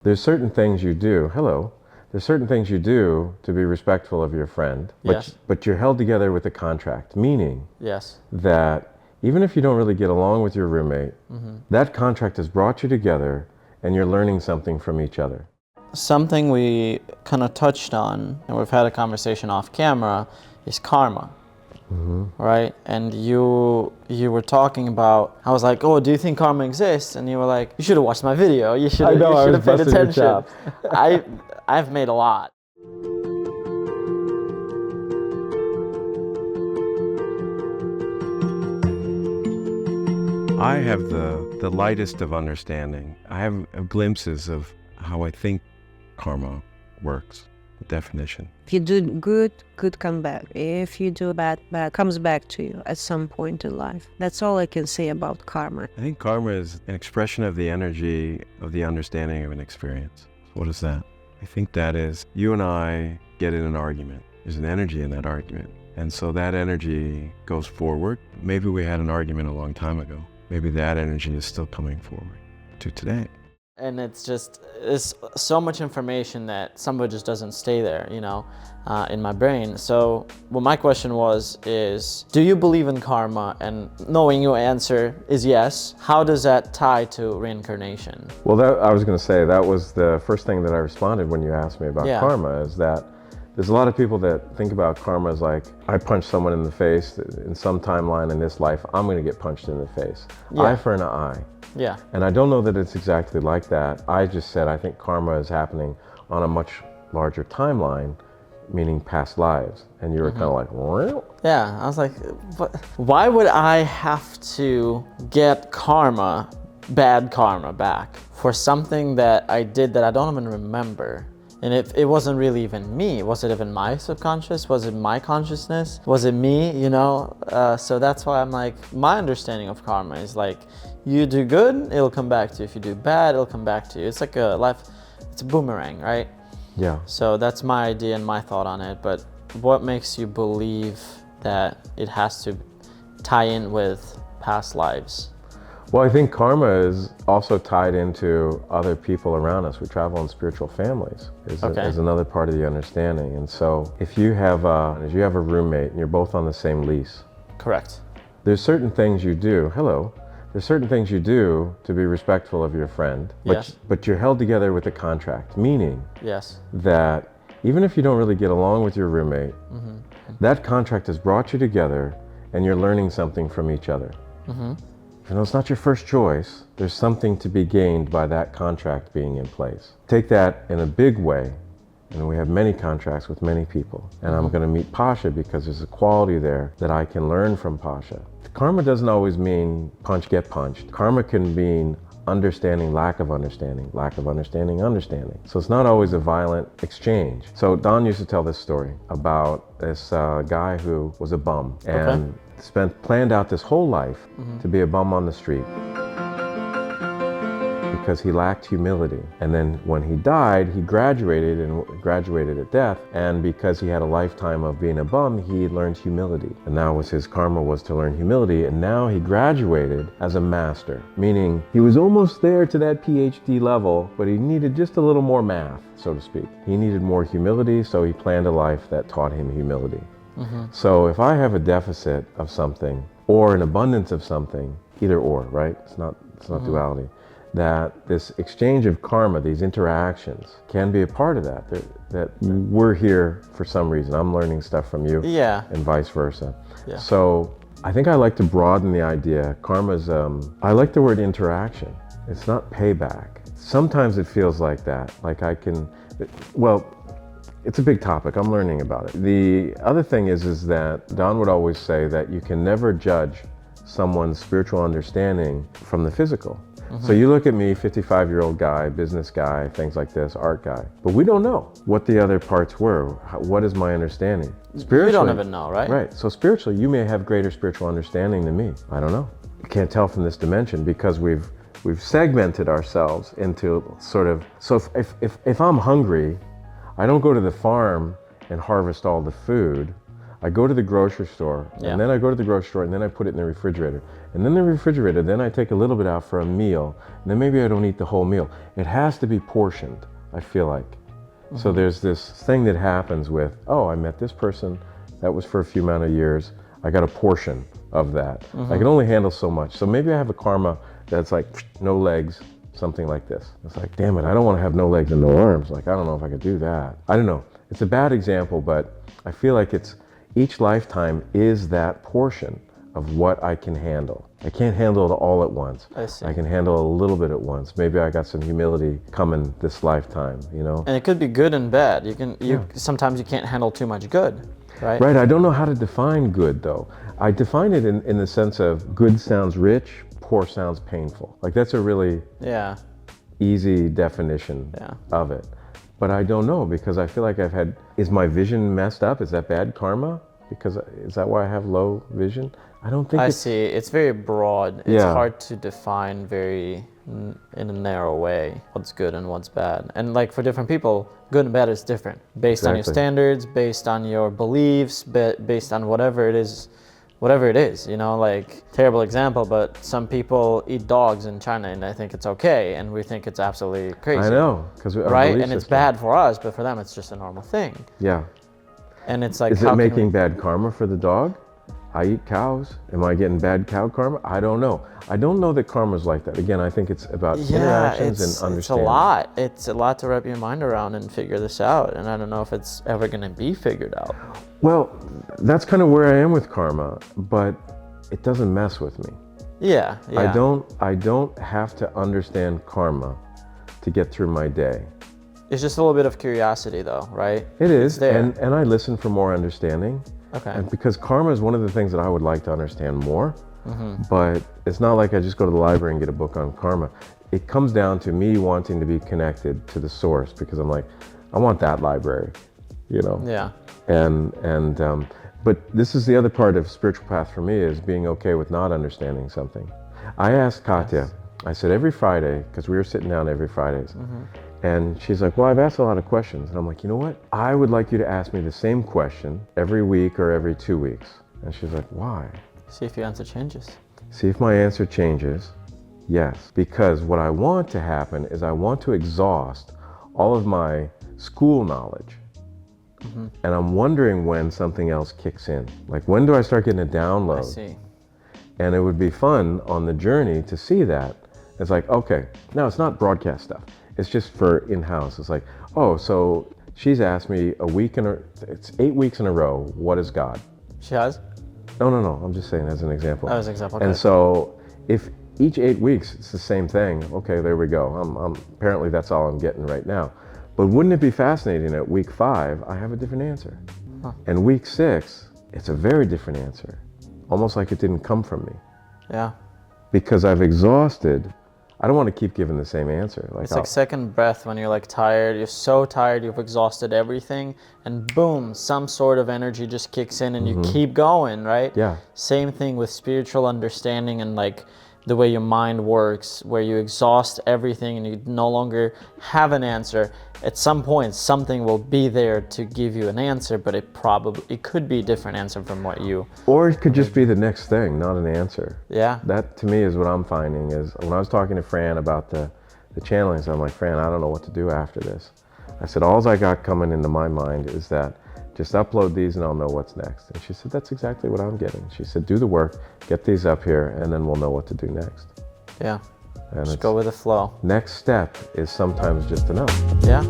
There's certain things you do, there's certain things you do to be respectful of your friend, Yes. but you're held together with a contract, meaning Yes. that even if you don't really get along with your roommate, that contract has brought you together and you're learning something from each other. Something we kind of touched on, and we've had a conversation off camera, is karma. Right? And you were talking about, I was like, oh, do you think karma exists? And you were like, you should have watched my video. You should have paid attention. I've made a lot. I have the lightest of understanding. I have glimpses of how I think karma works, the definition. If you do good, good come back. If you do bad, bad comes back to you at some point in life. That's all I can say about karma. I think karma is an expression of the energy of the understanding of an experience. What is that? I think that is, you and I get in an argument. There's an energy in that argument. And so that energy goes forward. Maybe we had an argument a long time ago. Maybe that energy is still coming forward to today. And it's so much information that some of it just doesn't stay there, in my brain. So what my question is, do you believe in karma? And knowing your answer is yes, how does that tie to reincarnation? Well, I was going to say, that was the first thing that I responded when you asked me about karma, is that there's a lot of people that think about karma as like, I punched someone in the face in some timeline in this life, I'm going to get punched in the face. Yeah. Eye for an eye. Yeah. And I don't know that it's exactly like that. I just said I think karma is happening on a much larger timeline, meaning past lives. And you were kind of like, well? Yeah, I was like, why would I have to get bad karma back for something that I did that I don't even remember? And it wasn't really even me. Was it even my subconscious? Was it my consciousness? Was it me, So that's why I'm like, my understanding of karma is like, you do good, it'll come back to you. If you do bad, it'll come back to you. It's like it's a boomerang, right? Yeah. So that's my idea and my thought on it. But what makes you believe that it has to tie in with past lives? Well, I think karma is also tied into other people around us. We travel in spiritual families is another part of the understanding. And so if you have a roommate and you're both on the same lease. Correct. There's certain things you do, there's certain things you do to be respectful of your friend, but you're held together with a contract, meaning that even if you don't really get along with your roommate, that contract has brought you together and you're learning something from each other. Even though it's not your first choice, there's something to be gained by that contract being in place. Take that in a big way, and we have many contracts with many people. And I'm going to meet Pasha because there's a quality there that I can learn from Pasha. Karma doesn't always mean punch, get punched. Karma can mean understanding, lack of understanding, understanding. So it's not always a violent exchange. So Don used to tell this story about this guy who was a bum and planned out this whole life to be a bum on the street because he lacked humility. And then when he died, he graduated at death. And because he had a lifetime of being a bum, he learned humility. And that was his karma, was to learn humility. And now he graduated as a master, meaning he was almost there to that PhD level, but he needed just a little more math, so to speak. He needed more humility, so he planned a life that taught him humility. So if I have a deficit of something or an abundance of something, either or, right? It's not duality. That this exchange of karma, these interactions, can be a part of that. That we're here for some reason. I'm learning stuff from you, and vice versa. Yeah. So I think I like to broaden the idea. Karma's, I like the word interaction. It's not payback. Sometimes it feels like that. Like it's a big topic. I'm learning about it. The other thing is that Don would always say that you can never judge someone's spiritual understanding from the physical. So you look at me, 55-year-old guy, business guy, things like this, art guy, but we don't know what the other parts were. What is my understanding? Spiritually, we don't even know, right? Right. So spiritually, you may have greater spiritual understanding than me. I don't know. You can't tell from this dimension because we've segmented ourselves into sort of, so if I'm hungry, I don't go to the farm and harvest all the food. I go to the grocery store, Yeah. and then I go to the grocery store, and then I put it in the refrigerator. And then the refrigerator, then I take a little bit out for a meal, and then maybe I don't eat the whole meal. It has to be portioned, I feel like. So there's this thing that happens with, oh, I met this person, that was for a few amount of years, I got a portion of that. I can only handle so much. So maybe I have a karma that's like, no legs, something like this. It's like, damn it, I don't want to have no legs and no arms. Like, I don't know if I could do that. I don't know. It's a bad example, but I feel like each lifetime is that portion of what I can handle. I can't handle it all at once. I see. I can handle a little bit at once. Maybe I got some humility coming this lifetime, you know? And it could be good and bad. Sometimes you can't handle too much good, right? Right, I don't know how to define good though. I define it in the sense of good sounds rich, poor sounds painful. Like that's a really Yeah. easy definition Yeah. of it. But I don't know because I feel like is my vision messed up? Is that bad karma? Because is that why I have low vision? I don't think I see. It's very broad. It's Yeah. hard to define in a narrow way what's good and what's bad. And like for different people, good and bad is different based on your Exactly. standards, based on your beliefs, based on whatever it is, you know, like terrible example, but some people eat dogs in China and I think it's okay and we think it's absolutely crazy. I know, because Right? And it's bad for us, but for them it's just a normal thing. Yeah. And it's like, Is how it can making we- bad karma for the dog? I eat cows. Am I getting bad cow karma? I don't know. I don't know that karma's like that. Again, I think it's about interactions and understanding. It's a lot to wrap your mind around and figure this out. And I don't know if it's ever going to be figured out. Well, that's kind of where I am with karma, but it doesn't mess with me. Yeah. I don't have to understand karma to get through my day. It's just a little bit of curiosity though, right? It is, It's there. and I listen for more understanding. Okay. And because karma is one of the things that I would like to understand more, Mm-hmm. but it's not like I just go to the library and get a book on karma. It comes down to me wanting to be connected to the source because I'm like, I want that library, you know? Yeah. But this is the other part of spiritual path for me is being okay with not understanding something. I asked Katya, I said every Friday, because we were sitting down every Fridays, and she's like, well, I've asked a lot of questions. And I'm like, you know what? I would like you to ask me the same question every week or every 2 weeks. And she's like, why? See if your answer changes. See if my answer changes. Yes, because what I want to happen is I want to exhaust all of my school knowledge. And I'm wondering when something else kicks in. Like when do I start getting a download? I see. And it would be fun on the journey to see that. It's like, okay, no, it's not broadcast stuff. It's just for in-house. It's like, oh, so she's asked me it's 8 weeks in a row, what is God? She has? No, I'm just saying as an example. That was an example. Okay. And so if each 8 weeks it's the same thing, okay, there we go. Apparently that's all I'm getting right now. But wouldn't it be fascinating at week 5, I have a different answer. And week 6, it's a very different answer. Almost like it didn't come from me. Yeah. Because I've exhausted, I don't want to keep giving the same answer. It's like second breath when you're like tired, you're so tired, you've exhausted everything, and boom, some sort of energy just kicks in and you keep going, right? Yeah. Same thing with spiritual understanding and like the way your mind works, where you exhaust everything and you no longer have an answer. At some point, something will be there to give you an answer, but it could be a different answer from what you... Or it could just be the next thing, not an answer. Yeah. That to me is what I'm finding is when I was talking to Fran about the channelings, I'm like, Fran, I don't know what to do after this. I said, all I got coming into my mind is that just upload these and I'll know what's next. And she said, that's exactly what I'm getting. She said, do the work, get these up here, and then we'll know what to do next. Yeah. And Just go with the flow. Next step is sometimes just enough. Yeah.